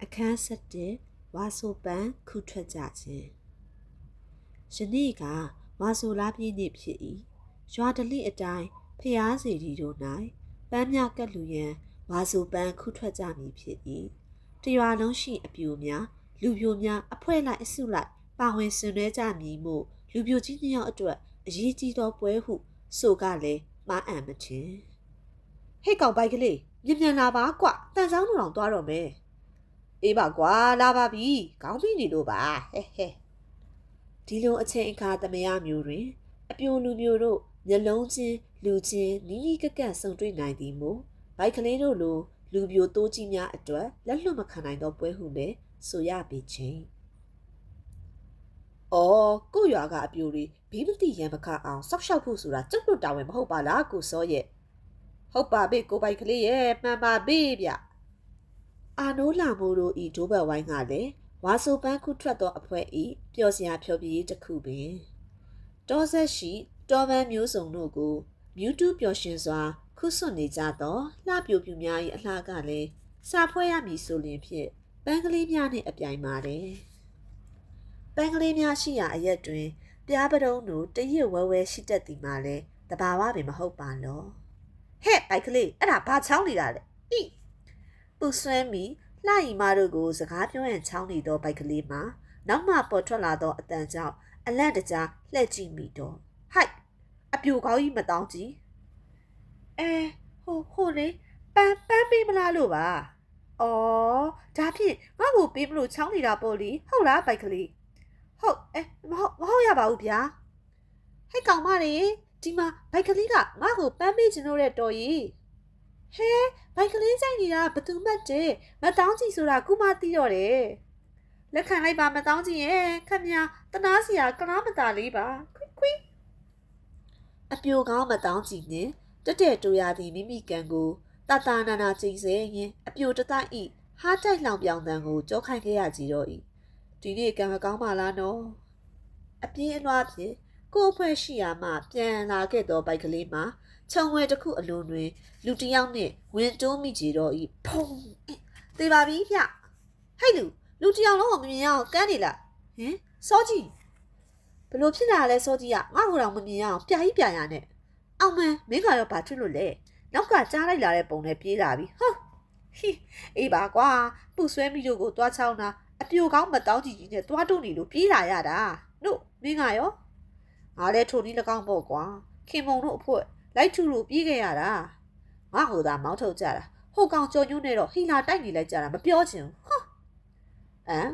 အခန်း7ဝါဆိုပန်းခုထွက်ကြခြင်းယနေ့ကဝါဆိုလာပြည့်နေ့ဖြစ်၏ရွာတလိအတိုင်းဖျားစီဒီတို့၌ပန်းများကပ်လူရန်ဝါဆိုပန်းခုထွက်ကြမည်ဖြစ်၏တရွာလုံးရှိအပြိုများလူပြိုများအဖွဲလိုက်အစုလိုက်ပါဝင်ဆင်နွှဲကြမည်မို့လူပြိုကြီးနှစ်ယောက်အတွက်အရေးကြီးသောပွဲဟုဆိုကလည်းမှားအံ့မထင်ဟဲ့ကောင်ပိုက်ကလေးမြန်လာပါကွတန်ဆောင်တော်သွားတော့မယ်အေးပါကွာလာပါပြီခေါင်းပြီးနေလို့ပါဟဲ့ဒီလိုအချိန်အခါသမယမျိုးတွင်အပြိုလူမျိုးတို့မျက်လုံးချင်းလူချင်းနီးနီးကပ်ကပ်ဆုံတွေ့နိုင်သည်မို့ဘိုက်ကလေးတို့လိုလူပြိုတိုးကြီးများအတွက်လက်လွတ်မခံနိုင်သောပွဲဟုလည်းဆိုရပေခြင်းအော်ကိုရွာကအပြိုတွေဘေးမတိရန်မခအောင်စောက်ရှောက်ဖို့ဆိုတာကျုပ်တို့တာဝန်မဟုတ်ပါလားကိုစောရဲ့ဟုတ်ပါပြီကိုပိုက်ကလေးရဲ့မှန်ပါပြီဗျအာနိုးလာမိုးတို့ဤဒိုးဘက်ဝိုင်းကလည်းဝါဆိုပန်းခုထွက်သောအဖွဲဤပျော်စရာဖျော်ဖြေရေးတစ်ခုပင်တောဆက်ရှိတောပန်းမျိုးစုံတို့ကိုမြူးတူးပျော်ရွှင်စွာခုဆွနေကြသောလှပြိုပြူများ၏အလှကလည်းစာဖွဲရမည်ဆိုလျင်ဖြင့်ပန်းကလေးများနှင့်အပြိုင်ပါတယ်ပန်းကလေးများရှိရာအရက်တွင်ပြားပတုံးတို့တရစ်ဝဲဝဲရှိတတ်သည်မှာလည်းတဘာဝပင်မဟုတ်ပါလောဟဲ့ဘိုက်ကလေးအဲ့ဒါဘာချောင်းနေတာလဲဤပူဆွဲမီလှရီမတို့ကိုစကားပြောရန်ချောင်းနေသောဘိုက်ကလေးမှာနောက်မှပေါ်ထွက်လာသောအတန်ကြောင့်အလန့်တကြားလှည့်ကြည့်မိတော့ဟိုက်အပြိုကောင်းကြီးမတောင်းကြည့်ဟိုလေပန်းပေးမလားလို့ပါအော်ဒါဖြင့်ငါ့ကိုပေးမလို့ချောင်းနေတာပေါ့လေဟုတ်လားဘိုက်ကလေးဟုတ်မဟုတ်ရပါဘူးဗျာဟဲ့ကောင်မလေးဒီမှာဘိုက်ကလေးကငါ့ကိုပန်းပေးချင်လို့တဲ့တော်ကြီးဟဲဘိုက်ကလေးဆိုင်နေတာဘသူမှတ်တယ်မတောင်းကြည့်ဆိုတာကုမသိတော့တယ်လက်ခံလိုက်ပါမတောင်းကြည့်ရဲ့ခမညာတနာစရာကလားမတာလေးပါခွိအပြိုကောင်းမတောင်းကြည့်နဲ့တက်တူရသည်မိမိကံကိုတတနာနာကြိမ်စေရင်အပြိုတတိုက်ဤဟားတိုက်လောင်ပြောင်တန်ကိုကြောခိုင်းခဲ့ရကြတော့ဤဒီနေ့ကံမကောင်းပါလားနော်အပြင်းအလွှားဖြင့်ကိုယ်ဖွဲ့ရှိရာမှပြန်လာခဲ့သောဘိုက်ကလေးမှာခြုံဝဲတစ်ခုအလုံးတွင်လူတစ်ယောက်နှင့်ဝင်တိုးမိကြတော့ဤဖုံသေပါပြီဗျဟဲ့လူတစ်ယောက်လုံးကိုမမြင်အောင်ကန်းနေလားဟင်စောကြီးဘလို့ဖြစ်လာလဲစောကြီးကငါ့ကိုတော့မမြင်အောင်ပြာရနဲ့အောင်မင်းကရောဘာထွတ်လို့လဲနောက်ကကြားလိုက်လာတဲ့ပုံနဲ့ပြေးလာပြီဟုတ်ဟိအေးပါကွာပူဆွဲမိတို့ကိုသွားချောင်းတာအပြိုကောင်းမတောင်းကြည့်ကြီးနဲ့သွားတို့နေလို့ပြေးလာရတာတို့မင်းကရောငါလည်းထိုနည်း၎င်းပေါ့ကွာခင်မုံတို့အဖို့လိုက်ထူလို့ပြေးခဲ့ရတာငါ့ဟိုသာမောင်းထုတ်ကြတာဟိုကောင်ကြော်ညွှန်းနေတော့ဟီလာတိုက်နေလိုက်ကြတာမပြောချင်ဘူးဟမ်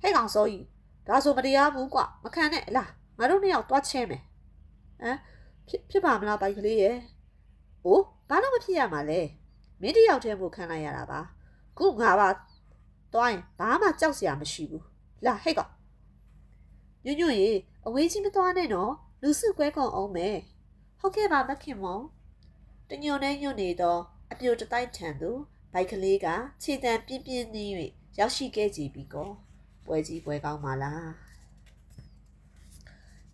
ဟဲ့ကောင်စောကြီးဒါဆိုမတရားဘူးကွာမခံနဲ့လားငါတို့နှစ်ယောက်သွားချင်းမယ်ဖြစ်ပါမလားဘိုက်ကလေးရဲ့ဟိုဘာလို့မဖြစ်ရမှာလဲမင်းတယောက်တည်းကိုခံလိုက်ရတာပါခုငါပါသွားရင်ဘာမှကြောက်စရာမရှိဘူးလာဟဲ့ကောင်ညွန့်ရေအဝေးကြီးမသွားနဲ့နော်လူစုကွဲကုန်အောင်မယ်ဟုတ်ကဲ့ပါမခင်မောင်တညွန့်နဲ့ညွန့်နေတော့အပြိုတတိုက်ထန်သူဘိုက်ကလေးကခြေတံပြင်းပြင်းနှင်း၍ရောက်ရှိခဲ့ကြပြီကောပွဲကြီးပွဲကောင်းပါလား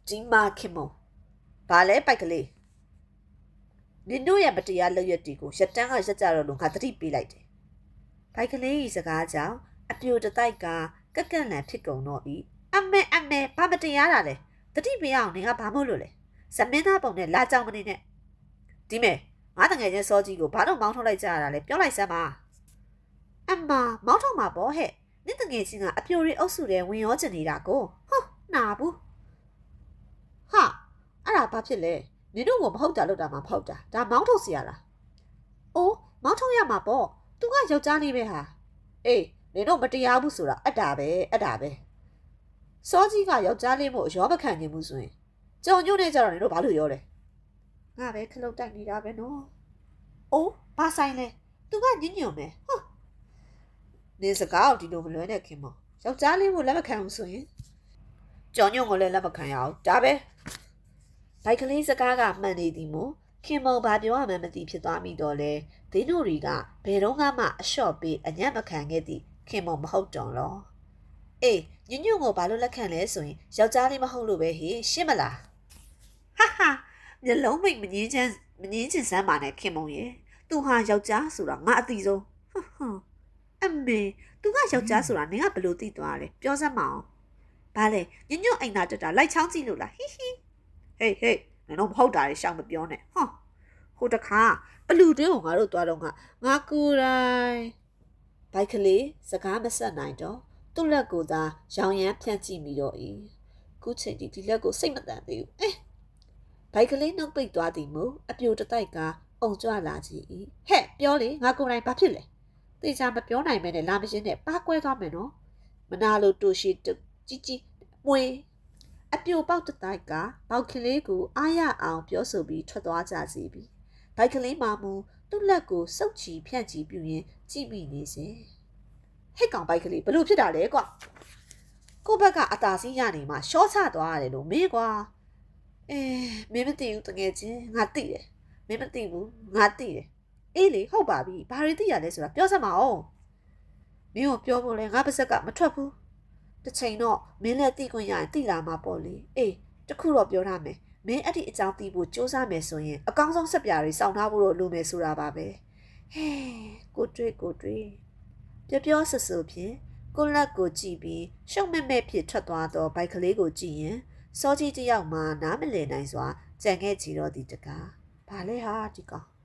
ဒီမှာခင်မောင်ဘာလဲဘိုက်ကလေးနင်တို့ရဲ့မတရားလုပ်ရက်တွေကိုရက်တန်းကရက်ကြတော့လို့ငါသတိပေးလိုက်တယ်ဘိုက်ကလေးဤစကားကြောင့်အပြိုတတိုက်ကကက်လန်ဖြစ်ကုန်တော့ဤအမေဘာမတရားတာလဲသတိပေးအောင်နင်ကဘာမို့လို့လဲဇမင်းသားပုံနဲ့လာကြောင်မနေနဲ့ဒီမဲ့ငါတငယ်ချင်းစောကြီးကိုဘာလို့မောင်းထုတ်လိုက်ကြရတာလဲပြောလိုက်စမ်းပါအမမောင်းထုတ်မှာပေါ့ဟဲ့နင်တငယ်ချင်းကအပြိုတွေအုပ်စုထဲဝင်ရောကျင်နေတာကိုနာဘူးဟာအဲ့ဒါဘာဖြစ်လဲနင်တို့ကမဟုတ်တာလို့တာမှဖောက်တာဒါမောင်းထုတ်စီရလားအိုးမောင်းထုတ်ရမှာပေါ့သူကယောက်ျားလေးပဲဟာအေးနင်တို့မတရားဘူးဆိုတာအတားပဲစောကြီးကယောက်ျားလေးမို့ရောမခံနိုင်ဘူးဆိုရင်ကြောင်ညွန့်နေကြတော့နင်တို့ဘာလို့ရောလဲငါပဲခလုတ်တိုက်နေတာပဲနော်အိုးဘာဆိုင်လဲသူကညညွန့်မယ်နင်စကားကိုဒီလိုမလွဲနဲ့ခင်မောယောက်ျားလေးမို့လက်မခံဘူးဆိုရင်ကြောင်ညွန့်ကိုလည်းလက်မခံရအောင်ဒါပဲဘိုက်ကလေးစကားကမှန်နေသည်မို့ခင်မုံဘာပြောရမှန်းမသိဖြစ်သွားမိတော့လေဒင်းတို့တွေကဘယ်တော့မှအလျှော့ပေးအညံ့မခံခဲ့သည်ခင်မုံမဟုတ်တော့လောအေးညွန့်ကိုဘာလို့လက်ခံလဲဆိုရင်ယောက်ျားလေးမဟုတ်လို့ပဲဟေးရှင်းမလားဟာမျက်လုံးမိတ်မငင်းချင်စမ်းပါနဲ့ခင်မုံရဲ့သူဟာယောက်ျားဆိုတာငါအသိဆုံး အမေသူကယောက်ျားဆိုတာနင်ကဘယ်လိုသိသွားလဲပြောစမ်းမအောင်ဘာလဲညညွန့်အိမ်သာတက်တာလိုက်ချောင်းကြည့်လို့လားဟိဟိဟေးဟေးနင်တို့မဟုတ်တာရှောင်းမပြောနဲ့ဟောဟိုတခါဘလူတွင်းကိုငါတို့သွားတော့ငါကိုယ်တိုင်ဘိုက်ကလေးစကားမဆက်နိုင်တော့သူ့လက်ကိုသာရောင်ရမ်းဖြန့်ကြည့်မိတော့၏ခုချိန်ဒီလက်ကိုစိတ်မတန်သေးဘူးဘိုက်ကလေးနှုတ်ပိတ်သွားသည်မို့အပြိုတတိုက်ကအုံကြွလာကြည့်၏ဟဲ့ပြောလေငါကိုယ်တိုင်ဘာဖြစ်လဲတေချာမပြောနိုင်မဲနဲ့လာမရှင်းနဲ့ပါကွဲသွားမယ်နော်မနာလို့တူရှိကြီးမွေအပြိုပေါက်တတိုက်ကဘောက်ကလေးကိုအားရအောင်ပြောဆိုပြီးထွက်သွားကြစီပြီဘိုက်ကလေးမှမူသူ့လက်ကိုစုပ်ချီဖြန့်ချီပြူရင်းကြည့်မိနေစေဟဲ့ကောင်ဘိုက်ကလေးဘလို့ဖြစ်တာလဲကွာကိုဘက်ကအသာစီးရနေမှရှော့ချသွားရတယ်လို့မင်းကွာမင်းမသိဘူးတကယ်ချင်းငါသိတယ်မင်းမသိဘူးငါသိတယ်အေးလေဟုတ်ပါပြီဘာတွေသိရလဲဆိုတာပြောစမ်းမအောင်မင်းကိုပြောဖို့လဲငါပါစက်ကမထွက်ဘူးတစ်ချိန်တော့မင်းလည်းသိခွင့်ရရင်သိလာမှာပေါ့လေအေးတခုတော့ပြောထားမယ်မင်းအဲ့ဒီအကြောင်းသိဖို့စူးစမ်းမယ်ဆိုရင်အကောင်းဆုံးစက်ပြားတွေစောင့်ထားဖို့လိုမယ်ဆိုတာပါပဲဟဲကိုတွေ့ပြောဆဆဖြင့်ကိုလက်ကိုကြည့်ပြီးရှုံမဲ့ဖြစ်ထွက်သွားတော့ဘိုက်ကလေးကိုကြည့်ရင်စောကြီးတယောက်မှနားမလည်နိုင်စွာကြံခဲ့ကြည့်တော့ဒီတကားဘာလဲဟာဒီကောင်